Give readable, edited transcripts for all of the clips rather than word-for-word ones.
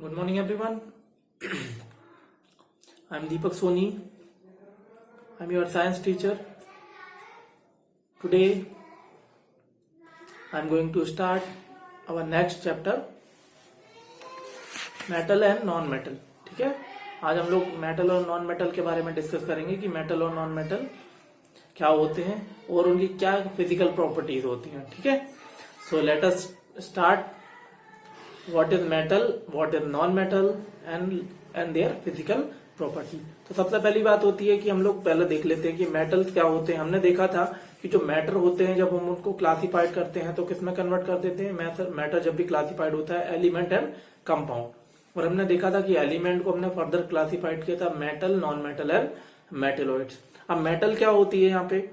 Good morning, everyone. I'm Deepak Soni. I'm your science teacher. Today, I'm going to start our next chapter, metal and non metal. ठीक है, आज हम लोग metal और non metal के बारे में डिस्कस करेंगे कि मेटल और नॉन मेटल क्या होते हैं और उनकी क्या फिजिकल प्रॉपर्टीज होती हैं. ठीक है, so let us start. What is metal, what is non-metal and their physical property. तो सबसे पहली बात होती है कि हम लोग पहले देख लेते हैं कि मेटल्स क्या होते हैं. हमने देखा था कि जो मैटर होते हैं जब हम उनको क्लासिफाइड करते हैं तो किसमें कन्वर्ट कर देते हैं. मैटर जब भी क्लासिफाइड होता है एलिमेंट एंड कंपाउंड, और हमने देखा था कि एलिमेंट को हमने फर्दर क्लासिफाइड किया था metal, non metal and metalloids. अब मेटल क्या होती है यहाँ पे.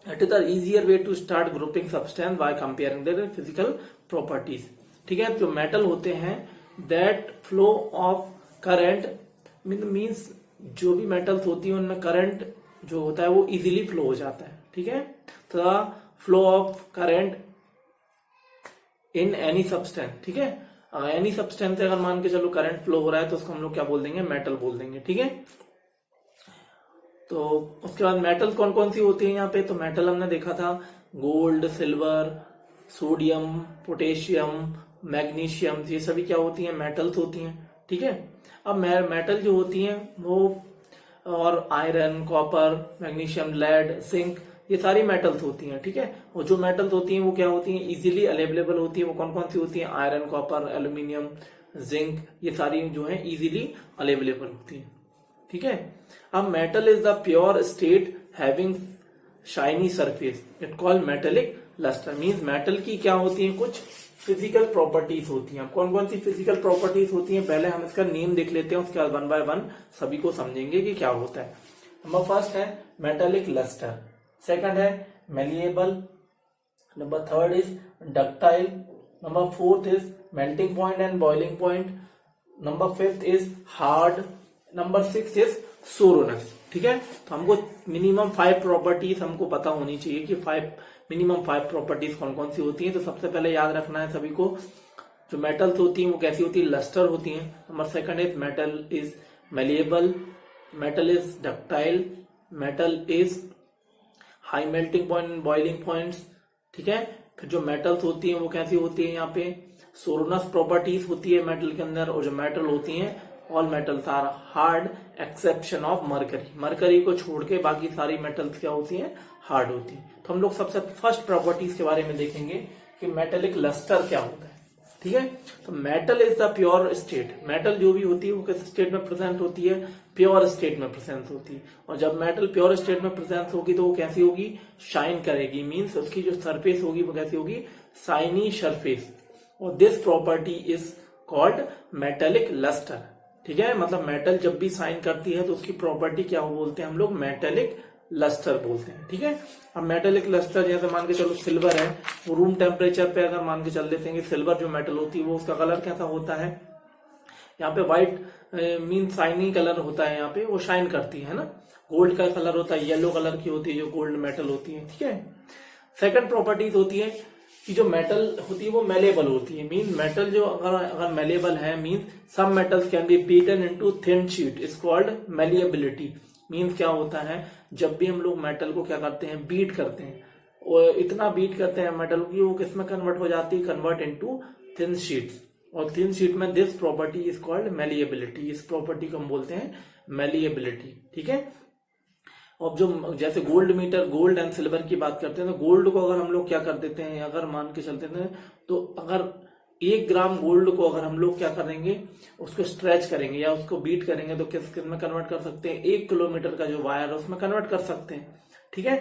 It is the easier way to start grouping substance by comparing their physical properties. ठीक है, जो मेटल होते हैं that flow of current means जो भी मेटल्स होती है उनमें करंट जो होता है वो इजीली फ्लो हो जाता है. ठीक है, तो flow of current in any substance. ठीक है, एनी सब्सटेंस से अगर मान के चलो करंट फ्लो हो रहा है तो उसको हम लोग क्या बोल देंगे, मेटल बोल देंगे. ठीक है, तो उसके बाद मेटल कौन कौन सी होती है यहाँ पे. तो मेटल हमने देखा था gold, silver, sodium, potassium, magnesium, ये सभी क्या होती हैं, मेटल्स होती हैं. ठीक है, अब मेटल जो होती हैं वो और iron, copper, magnesium, lead, zinc, ये सारी मेटल्स होती हैं. ठीक है, और जो मेटल्स होती हैं वो क्या होती हैं, इजीली अवेलेबल होती है. वो कौन कौन सी होती हैं, आयरन, कॉपर, एल्यूमिनियम, जिंक, ये सारी जो है इजीली अवेलेबल होती हैं. ठीक है, अब metal is the pure state having shiny surface. It called metallic lustre. Means metal की क्या होती है, कुछ फिजिकल प्रॉपर्टीज होती हैं. कौन कौन सी फिजिकल प्रॉपर्टीज होती हैं, पहले हम इसका नेम देख लेते हैं, उसके बाद वन बाय वन सभी को समझेंगे कि क्या होता है. नंबर फर्स्ट है मेटेलिक लस्टर, सेकंड है malleable, number third is ductile, number fourth is melting point and boiling point, number fifth is hard, number six is sonorous. ठीक है, तो हमको मिनिमम 5 प्रॉपर्टीज हमको पता होनी चाहिए कि मिनिमम 5 प्रॉपर्टीज कौन कौन सी होती हैं. तो सबसे पहले याद रखना है सभी को, जो मेटल्स होती हैं वो कैसी होती है, लस्टर होती हैं. Number second is metal is malleable, metal is ductile, metal is high melting point, boiling points. ठीक है, फिर जो मेटल्स होती हैं वो कैसी होती है, यहाँ पे सोरोनस प्रॉपर्टीज होती है मेटल के अंदर. और जो मेटल होती हैं all metals are hard exception of mercury. Mercury को छोड़ के बाकी सारी मेटल्स क्या होती हैं, हार्ड होती हैं. तो हम लोग सबसे फर्स्ट प्रॉपर्टीज के बारे में देखेंगे कि मेटेलिक लस्टर क्या होता है. ठीक है, तो metal is the pure state. Metal जो भी होती है वो किस स्टेट में प्रेजेंट होती है, प्योर स्टेट में प्रेजेंट होती है. और जब मेटल प्योर स्टेट में प्रेजेंट होगी तो वो कैसी होगी, शाइन करेगी. मीन्स उसकी जो सरफेस होगी वो कैसी होगी, शाइनी सरफेस. और this property is called metallic lustre. ठीक है, मतलब मेटल जब भी शाइन करती है तो उसकी प्रॉपर्टी क्या बोलते हैं हम लोग, मेटेलिक लस्टर बोलते हैं. ठीक है, अब मेटेलिक लस्टर जैसे मान के चलो सिल्वर है, वो रूम टेम्परेचर पे अगर मान के चल देते हैं कि सिल्वर जो मेटल होती है वो उसका कलर कैसा होता है, यहाँ पे व्हाइट मीन शाइनी कलर होता है, यहाँ पे वो शाइन करती है ना. गोल्ड का कलर होता है, येलो कलर की होती है जो गोल्ड मेटल होती है. ठीक है, सेकंड प्रॉपर्टीज होती है कि जो मेटल होती है वो मेलेबल होती है. मीन मेटल जो अगर मेलेबल है, mean some metals can be beaten into thin sheet, is called malleability. Means क्या होता है, जब भी हम लोग मेटल को क्या करते हैं, बीट करते हैं, और इतना बीट करते हैं मेटल की वो किसमें कन्वर्ट हो जाती है, कन्वर्ट इनटू थिन शीट्स. और थिन शीट में this property is called malleability. इस प्रॉपर्टी को हम बोलते हैं मेलिएबिलिटी. ठीक है, अब जो जैसे gold metre, gold and silver की बात करते हैं तो गोल्ड को अगर हम लोग क्या कर देते हैं, अगर मान के चलते हैं तो अगर 1 ग्राम गोल्ड को अगर हम लोग क्या करेंगे, उसको स्ट्रेच करेंगे या उसको बीट करेंगे तो किस में कन्वर्ट कर सकते हैं, 1 किलोमीटर का जो वायर है उसमें कन्वर्ट कर सकते हैं. ठीक है,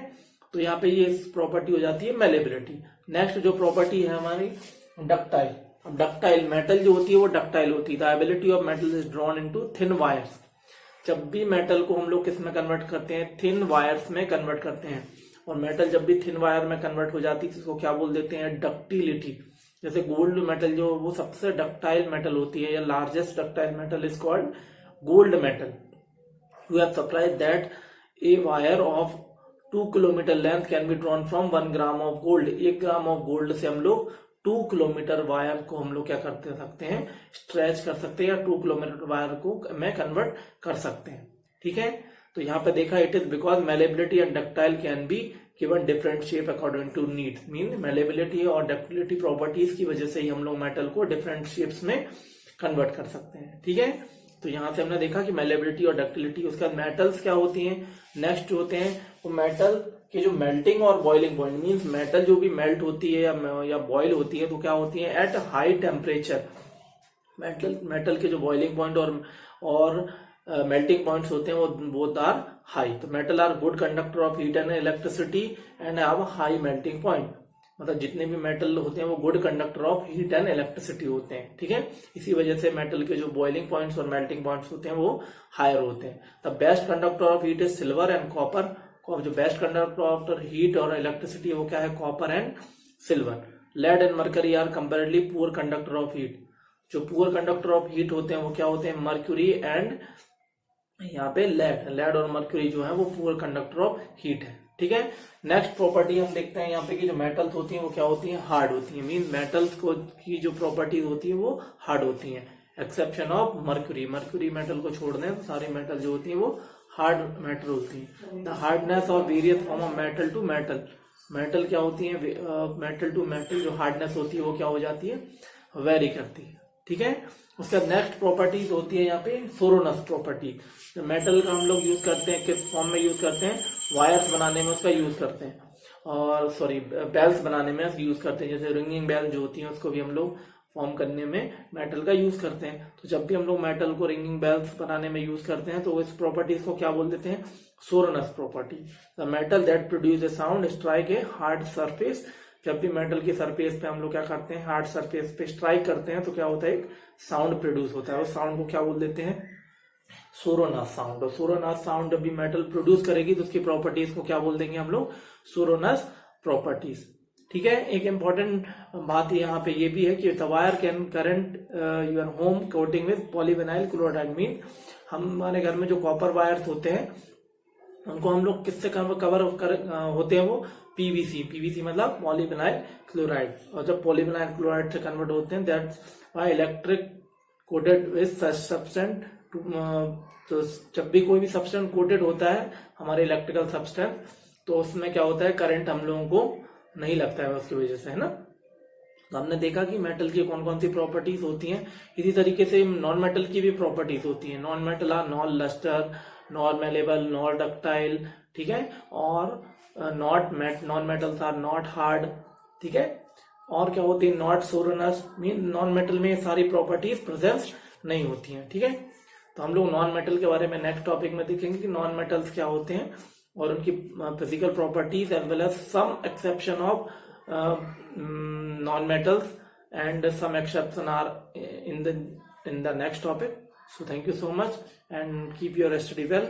तो यहाँ पे ये प्रॉपर्टी हो जाती है मेलेबिलिटी. नेक्स्ट जो प्रॉपर्टी है हमारी डक्टाइल. अब डक्टाइल मेटल जो होती है वो डक्टाइल होती है. The ability of metal is drawn into thin wires. जब भी मेटल को हम लोग किस में कन्वर्ट करते हैं, थिन वायर्स में कन्वर्ट करते हैं. और मेटल जब भी थिन वायर में कन्वर्ट हो जाती है तो इसको क्या बोल देते हैं, डक्टिलिटी. जैसे गोल्ड मेटल जो वो सबसे डक्टाइल मेटल होती है या largest ductile metal is called gold metal. You have supplied that a wire of 2 kilometre length can be drawn from 1 gram of gold. 1 gram of gold से हम लोग 2 किलोमीटर वायर को हम लोग क्या करते सकते हैं, स्ट्रेच कर सकते हैं, या 2 किलोमीटर वायर को में कन्वर्ट कर सकते हैं। ठीक है, तो यहाँ पे देखा it is because malleability and ductile can be given different shape according to need. Mean malleability और डक्टिलिटी प्रॉपर्टीज की वजह से ही हम लोग मेटल को डिफरेंट शेप्स में कन्वर्ट कर सकते हैं। ठीक है, तो यहाँ से हमने देखा कि मेलेबिलिटी और डक्टिलिटी, उसके बाद मेटल्स क्या होती हैं, नेक्स्ट जो होते हैं वो मेटल के जो मेल्टिंग और बॉइलिंग पॉइंट, मीन्स मेटल जो भी मेल्ट होती है या बॉइल होती है तो क्या होती है, एट हाई टेम्परेचर मेटल के जो बॉइलिंग पॉइंट और मेल्टिंग पॉइंट्स होते हैं वो बोथ आर हाई। तो metal are good conductor of heat and electricity and have high melting point. मतलब जितने भी मेटल होते हैं वो good conductor of heat and electricity होते हैं। ठीक है, इसी वजह से मेटल के जो बॉइलिंग पॉइंट्स और मेल्टिंग पॉइंट्स होते हैं वो हायर होते हैं। The best conductor of heat is silver and copper. जो बेस्ट कंडक्टर ऑफ हीट और इलेक्ट्रिसिटी वो क्या है, copper and silver. Lead and mercury are comparatively poor conductor of heat. जो पुअर कंडक्टर ऑफ हीट होते हैं वो क्या होते हैं, मर्क्यूरी एंड यहाँ पे लेड और मर्क्यूरी जो है वो पुअर कंडक्टर ऑफ हीट है। ठीक है, नेक्स्ट प्रॉपर्टी हम देखते हैं यहाँ पे कि जो मेटल्स होती हैं वो क्या होती हैं, हार्ड होती हैं। मीन मेटल्स को की जो प्रॉपर्टीज होती है वो हार्ड होती हैं, exception of mercury. Mercury metal को छोड़ दें तो सारी मेटल जो होती है वो हार्ड मेटल होती है। The hardness of various form of metal to metal. Metal क्या होती है, मेटल टू मेटल जो हार्डनेस होती है वो क्या हो जाती है, वेरी करती है। ठीक है, उसका नेक्स्ट प्रॉपर्टीज होती है यहाँ पे सोरोनस प्रॉपर्टी। मेटल का हम लोग यूज करते हैं, किस फॉर्म में यूज करते हैं, वायर्स बनाने में उसका यूज करते हैं, और बेल्स बनाने में यूज करते हैं। जैसे रिंगिंग बेल जो होती है उसको भी हम लोग फॉर्म करने में मेटल का यूज करते हैं। तो जब भी हम लोग मेटल को रिंगिंग बेल्स बनाने में यूज करते हैं तो इस प्रॉपर्टीज को क्या बोल देते हैं, sonorous property. The metal that produce a sound strike a hard surface. जब भी मेटल की सरफेस पे हम लोग क्या करते हैं, हार्ड सरफेस पे स्ट्राइक करते हैं तो क्या होता है, एक साउंड प्रोड्यूस होता है। उस साउंड को क्या बोल देते हैं, सोरोनस साउंड। और सोरोनस साउंड जब भी मेटल प्रोड्यूस करेगी तो उसकी प्रॉपर्टीज को क्या बोल देंगे हम लोग, सोरोनस प्रॉपर्टीज। ठीक है, एक इंपॉर्टेंट बात यहाँ पे ये भी है कि the wire can current your home coating with polyvinyl chloride. Mean हमारे घर में जो कॉपर वायर्स होते हैं उनको हम लोग किससे कवर होते हैं, वो पीवीसी मतलब पॉलीविनाइल क्लोराइड। और जब पॉलीविनाइल क्लोराइड से कन्वर्ट होते हैं that's why electric coated with such substance. तो जब भी कोई भी सब्सटेंस कोटेड होता है हमारे इलेक्ट्रिकल सब्सटेंस तो उसमें क्या होता है, करंट हम लोगों को नहीं लगता है उसकी वजह से, है ना। तो हमने देखा कि मेटल की कौन कौन सी प्रॉपर्टीज होती हैं। इसी तरीके से नॉन मेटल की भी प्रॉपर्टीज होती हैं। Non metal are non lustre, non malleable, non ductile. ठीक है, और non metals are not hard. ठीक है, और क्या होती है, not sonorous. Mean non metal में सारी प्रॉपर्टीज प्रेजेंस नहीं होती हैं। ठीक है, तो हम लोग नॉन मेटल के बारे में नेक्स्ट टॉपिक में देखेंगे कि नॉन मेटल्स क्या होते हैं और उनकी physical properties as well as some exception of non-metals and some exception are in the next topic. So thank you so much and keep your study well.